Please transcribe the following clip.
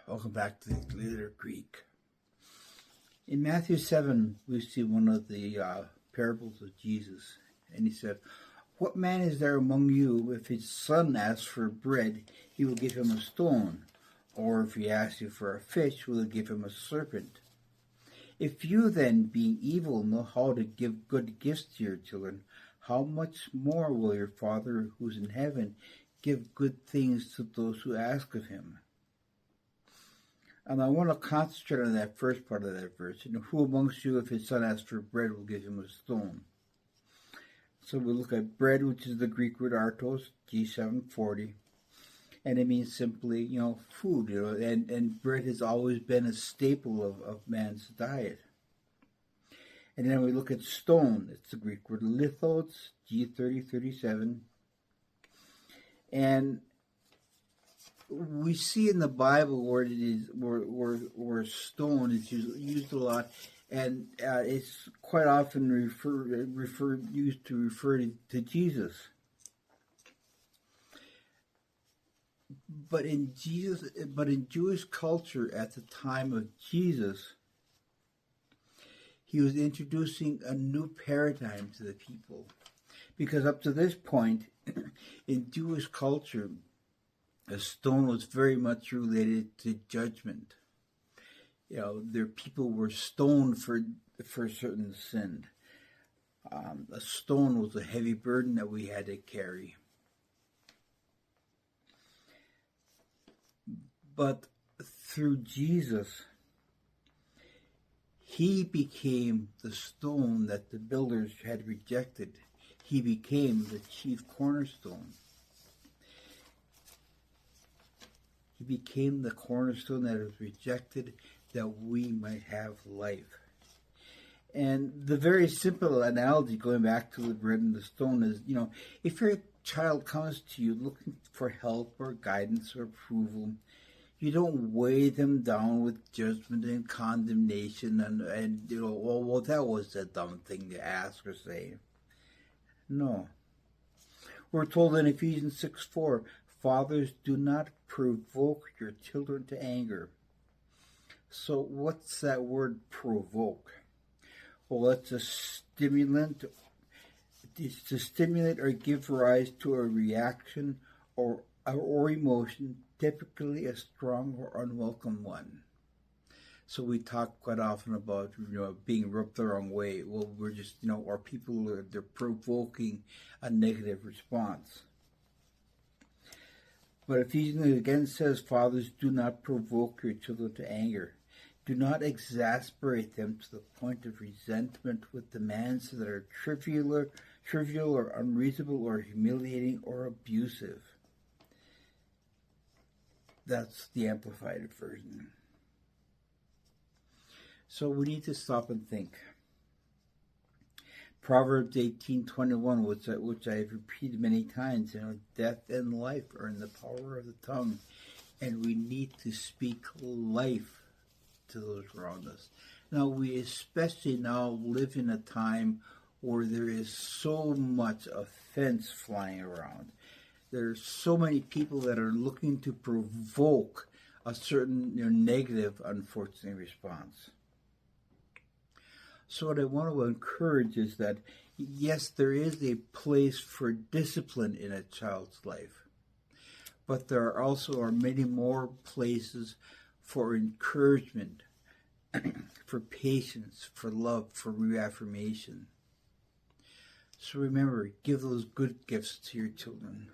Welcome back to the Illiterate Greek. In Matthew 7, we see one of the parables of Jesus. And he said, "What man is there among you, if his son asks for bread, he will give him a stone? Or if he asks you for a fish, will he give him a serpent? If you then, being evil, know how to give good gifts to your children, how much more will your Father who's in heaven give good things to those who ask of him?" And I want to concentrate on that first part of that verse. Who amongst you, if his son asks for bread, will give him a stone? So we look at bread, which is the Greek word artos, G740. And it means simply, food, and bread has always been a staple of man's diet. And then we look at stone. It's the Greek word lithos, G3037. And we see in the Bible where it is where stone is used a lot, and it's quite often used to refer to Jesus. But in Jewish culture at the time of Jesus, he was introducing a new paradigm to the people, because up to this point in Jewish culture, a stone was very much related to judgment. Their people were stoned for certain sin. A stone was a heavy burden that we had to carry. But through Jesus, he became the stone that the builders had rejected. He became the chief cornerstone. He became the cornerstone that was rejected, that we might have life. And the very simple analogy, going back to the bread and the stone, is, if your child comes to you looking for help or guidance or approval, you don't weigh them down with judgment and condemnation and well, that was a dumb thing to ask or say. No. We're told in Ephesians 6:4, "Fathers, do not provoke your children to anger." So what's that word, provoke? Well, it's a stimulant. It's to stimulate or give rise to a reaction or emotion, typically a strong or unwelcome one. So we talk quite often about being rubbed the wrong way. Well, we're just or people they're provoking a negative response. But Ephesians again says, "Fathers, do not provoke your children to anger. Do not exasperate them to the point of resentment with demands that are trivial or unreasonable or humiliating or abusive." That's the Amplified version. So we need to stop and think. Proverbs 18:21, which I've repeated many times, death and life are in the power of the tongue, and we need to speak life to those around us. Now, we especially now live in a time where there is so much offense flying around. There's so many people that are looking to provoke a certain negative, unfortunate response. So what I want to encourage is that, yes, there is a place for discipline in a child's life, but there also are many more places for encouragement, for patience, for love, for reaffirmation. So remember, give those good gifts to your children.